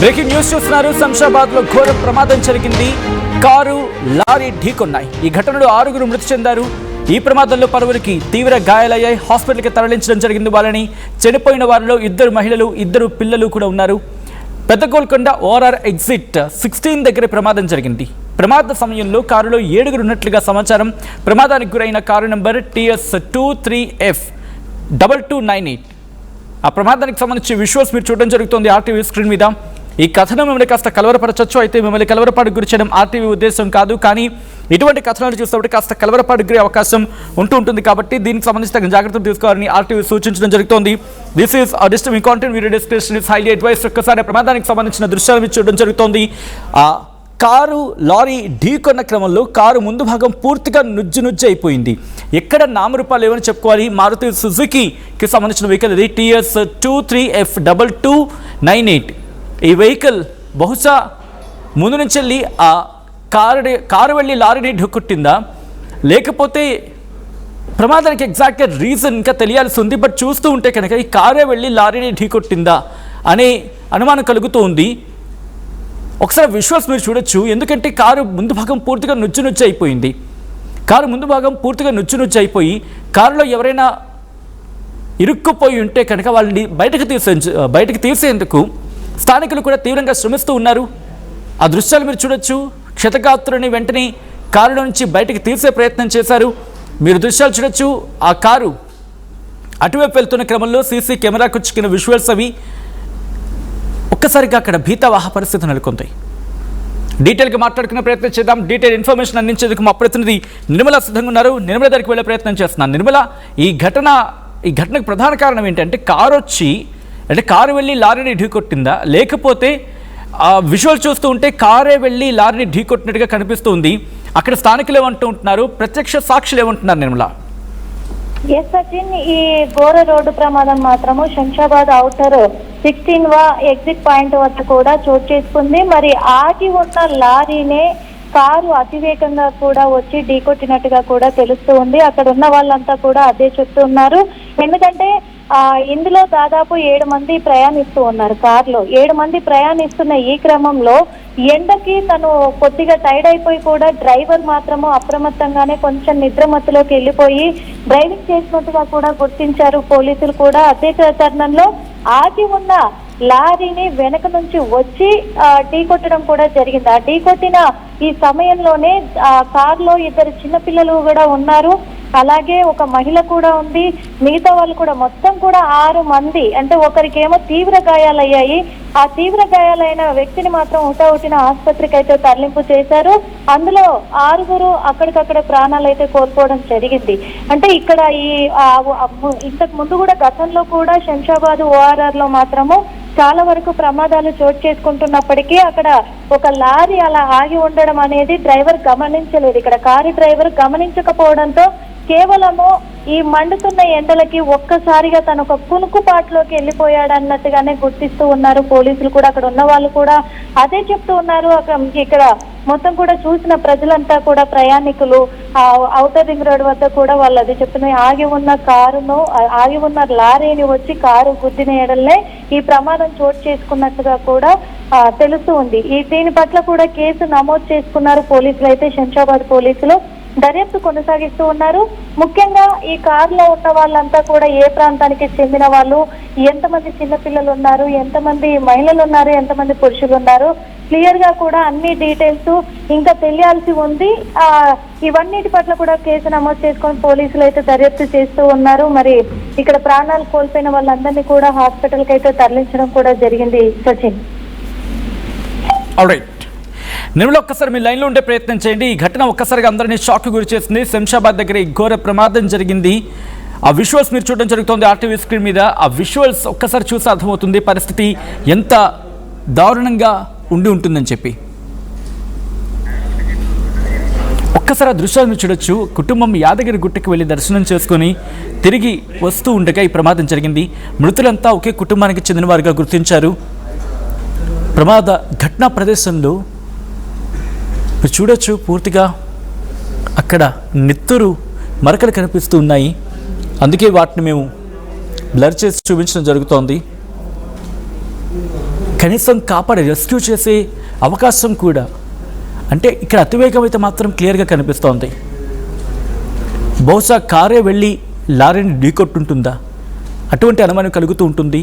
Breaking news చూస్తున్నారు. శంషాబాద్ లో ఘోర ప్రమాదం జరిగింది. కారు లారీ ఢీకొన్నాయి. ఈ ఘటనలో 6 మృతి చెందారు. ఈ ప్రమాదంలో పలువురికి తీవ్ర గాయాలయ్యాయి. హాస్పిటల్కి తరలించడం జరిగింది. వాళ్ళని చనిపోయిన వారిలో 2 మహిళలు 2 పిల్లలు కూడా ఉన్నారు. పెద్ద గోల్కొండ ORR ఎగ్జిట్ 16 దగ్గర ప్రమాదం జరిగింది. ప్రమాద సమయంలో కారులో 7 ఉన్నట్లుగా సమాచారం. ప్రమాదానికి గురైన కారు నంబర్ TS23F2298. ఆ ప్రమాదానికి సంబంధించి విజువల్స్ మీరు చూడడం జరుగుతుంది RTV స్క్రీన్ మీద. ఈ కథనం మిమ్మల్ని కాస్త కలవరపరచచ్చు. అయితే మిమ్మల్ని కలవరపాటుకు గురి చేయడం RTV ఉద్దేశం కాదు. కానీ ఇటువంటి కథనాలు చూసినప్పుడు కాస్త కలవరపాటుకు గురి అవకాశం ఉంటుంది. కాబట్టి దీనికి సంబంధించి తగిన జాగ్రత్తలు తీసుకోవాలని RTV సూచించడం జరుగుతోంది. This is disturbing content. Video description is highly advice. ఒక్కసారి ప్రమాదానికి సంబంధించిన దృశ్యాలు మీరు చూడడం జరుగుతోంది. కారు లారీ ఢీకొన్న క్రమంలో కారు ముందు భాగం పూర్తిగా నుజ్జు అయిపోయింది. ఎక్కడ నామరూపాలు ఏమని చెప్పుకోవాలి. మారుతి సుజుకీకి సంబంధించిన వెహికల్ ఇది. TS23F2298. ఈ వెహికల్ బహుశా ముందు నుంచి వెళ్ళి ఆ కారు వెళ్ళి లారీని ఢీకొట్టిందా, లేకపోతే ప్రమాదానికి ఎగ్జాక్ట్గా రీజన్ ఇంకా తెలియాల్సి ఉంది. బట్ చూస్తూ ఉంటే కనుక ఈ కారే వెళ్ళి లారీని ఢీకొట్టిందా అనే అనుమానం కలుగుతూ ఉంది. ఒకసారి విజువల్స్ మీరు చూడొచ్చు. ఎందుకంటే కారు ముందు భాగం పూర్తిగా నుజ్జు అయిపోయింది. కారు ముందు భాగం పూర్తిగా నుజ్జు అయిపోయి కారులో ఎవరైనా ఇరుక్కుపోయి ఉంటే కనుక వాళ్ళని బయటకు తీసేందుకు స్థానికులు కూడా తీవ్రంగా శ్రమిస్తూ ఉన్నారు. ఆ దృశ్యాలు మీరు చూడొచ్చు. క్షతగాత్రుని వెంటనే కారులో నుంచి బయటకు తీసే ప్రయత్నం చేశారు. మీరు దృశ్యాలు చూడొచ్చు. ఆ కారు అటువైపు వెళ్తున్న క్రమంలో సీసీ కెమెరాకు చిక్కిన విజువల్స్ అవి. ఒక్కసారిగా అక్కడ భీతావహ పరిస్థితి నెలకొంది. డీటెయిల్గా మాట్లాడుకునే ప్రయత్నం చేద్దాం. డీటెయిల్ ఇన్ఫర్మేషన్ అందించేందుకు మా ప్రతినిధి నిర్మల సిద్ధంగా ఉన్నారు. నిర్మల దగ్గరికి వెళ్ళే ప్రయత్నం చేస్తున్నాను. నిర్మల, ఈ ఘటనకు ప్రధాన కారణం ఏంటంటే కారు వెళ్ళి లారీని ఢీకొట్టిందా, లేకపోతే విజువల్ చూస్తూ ఉంటే కారే వెళ్ళి లారీని ఢీకొట్టినట్టుగా కనిపిస్తుంది. అక్కడ స్థానికులు ఏమంటూ ఉంటున్నారు, ప్రత్యక్ష సాక్షులు ఏమంటున్నారు నిర్మల? ఎస్ సచిన్, ఈ ఘోర రోడ్డు ప్రమాదం మాత్రము శంషాబాద్ ఔటర్ 16వ ఎగ్జిట్ పాయింట్ వద్ద కూడా చోటు చేసుకుంది. మరి ఆగి ఉన్న లారీనే కారు అతివేగంగా కూడా వచ్చి ఢీకొట్టినట్టుగా కూడా తెలుస్తూ ఉంది. అక్కడ ఉన్న వాళ్ళంతా కూడా అదే చెప్తున్నారు. ఎందుకంటే ఇందులో దాదాపు 7 మంది ప్రయాణిస్తూ ఉన్నారు. కారులో 7 మంది ప్రయాణిస్తున్న ఈ క్రమంలో ఎండకి తను కొద్దిగా టైర్డ్ అయిపోయి కూడా డ్రైవర్ మాత్రము అప్రమత్తంగానే కొంచెం నిద్రమత్తులోకి వెళ్ళిపోయి డ్రైవింగ్ చేసినట్టుగా కూడా గుర్తించారు పోలీసులు కూడా. అదే తరుణంలో ఆగి ఉన్న లారీని వెనక నుంచి వచ్చి ఢీకొట్టడం కూడా జరిగింది. ఆ ఢీకొట్టిన ఈ సమయంలోనే కారులో 2 చిన్నపిల్లలు కూడా ఉన్నారు. అలాగే ఒక మహిళ కూడా ఉంది. మిగతా వాళ్ళు కూడా మొత్తం కూడా 6 మంది. అంటే ఒకరికేమో తీవ్ర గాయాలయ్యాయి. ఆ తీవ్ర గాయాలైన వ్యక్తిని మాత్రం హుటాహుటిన ఆసుపత్రికి అయితే తరలింపు చేశారు. అందులో 6 అక్కడికక్కడ ప్రాణాలు అయితే కోల్పోవడం జరిగింది. అంటే ఇక్కడ ఇంతకు ముందు కూడా గతంలో కూడా శంషాబాద్ ORR లో మాత్రము చాలా వరకు ప్రమాదాలు చోటు చేసుకుంటున్నప్పటికీ అక్కడ ఒక లారీ అలా ఆగి ఉండడం అనేది డ్రైవర్ గమనించలేదు. ఇక్కడ కారు డ్రైవర్ గమనించకపోవడంతో కేవలము ఈ మండుతున్న ఎండలకి ఒక్కసారిగా తను ఒక కునుకుపాటులోకి వెళ్ళిపోయాడన్నట్టుగానే గుర్తిస్తూ ఉన్నారు పోలీసులు కూడా. అక్కడ ఉన్న వాళ్ళు కూడా అదే చెప్తూ ఉన్నారు. ఇక్కడ మొత్తం కూడా చూసిన ప్రజలంతా కూడా ప్రయాణికులు ఔటర్ రింగ్ రోడ్ వద్ద కూడా వాళ్ళు అదే చెప్తున్నారు. ఆగి ఉన్న లారీని వచ్చి కారు గుద్దిన ఎడలే ఈ ప్రమాదం చోటు చేసుకున్నట్టుగా కూడా తెలుస్తూ ఉంది. దీని పట్ల కూడా కేసు నమోదు చేసుకున్నారు పోలీసులు. అయితే శంషాబాద్ పోలీసులు దర్యాప్తు కొనసాగిస్తూ ఉన్నారు. ముఖ్యంగా ఈ కారులో ఉన్న వాళ్ళంతా కూడా ఏ ప్రాంతానికి చెందిన వాళ్ళు, ఎంతమంది చిన్నపిల్లలు ఉన్నారు, ఎంతమంది మహిళలు ఉన్నారు, ఎంతమంది పురుషులు ఉన్నారు, క్లియర్ గా కూడా అన్ని డీటెయిల్స్ ఇంకా తెలియాల్సి ఉంది. ఇవన్నిటి పట్ల కూడా కేసు నమోదు చేసుకొని పోలీసులు అయితే దర్యాప్తు చేస్తూ ఉన్నారు. మరి ఇక్కడ ప్రాణాలు కోల్పోయిన వాళ్ళందరినీ కూడా హాస్పిటల్ కి అయితే తరలించడం కూడా జరిగింది. సచిన్, నిర్మల, ఒక్కసారి మీ లైన్లో ఉండే ప్రయత్నం చేయండి. ఈ ఘటన ఒక్కసారిగా అందరినీ షాక్ గురి చేస్తుంది. శంషాబాద్ దగ్గర ఈ ఘోర ప్రమాదం జరిగింది. ఆ విజువల్స్ మీరు చూడడం జరుగుతుంది RTV స్క్రీన్ మీద. ఆ విజువల్స్ ఒక్కసారి చూసి అర్థమవుతుంది పరిస్థితి ఎంత దారుణంగా ఉంటుందని చెప్పి. ఒక్కసారి ఆ దృశ్యాలు మీరు చూడొచ్చు. కుటుంబం యాదగిరి గుట్టకి వెళ్ళి దర్శనం చేసుకొని తిరిగి వస్తూ ఉండగా ఈ ప్రమాదం జరిగింది. మృతులంతా ఒకే కుటుంబానికి చెందిన వారిగా గుర్తించారు. ప్రమాద ఘటనా ప్రదేశంలో మీరు చూడొచ్చు, పూర్తిగా అక్కడ నెత్తురు మరకలు కనిపిస్తూ ఉన్నాయి. అందుకే వాటిని మేము బ్లర్ చేసి చూపించడం జరుగుతోంది. కనీసం కాపాడి రెస్క్యూ చేసే అవకాశం కూడా, అంటే ఇక్కడ అతివేగం అయితే మాత్రం క్లియర్గా కనిపిస్తోంది. బహుశా కారే వెళ్ళి లారీని ఢీకొట్టుంటుందా, అటువంటి అనుమానం కలుగుతూ ఉంటుంది.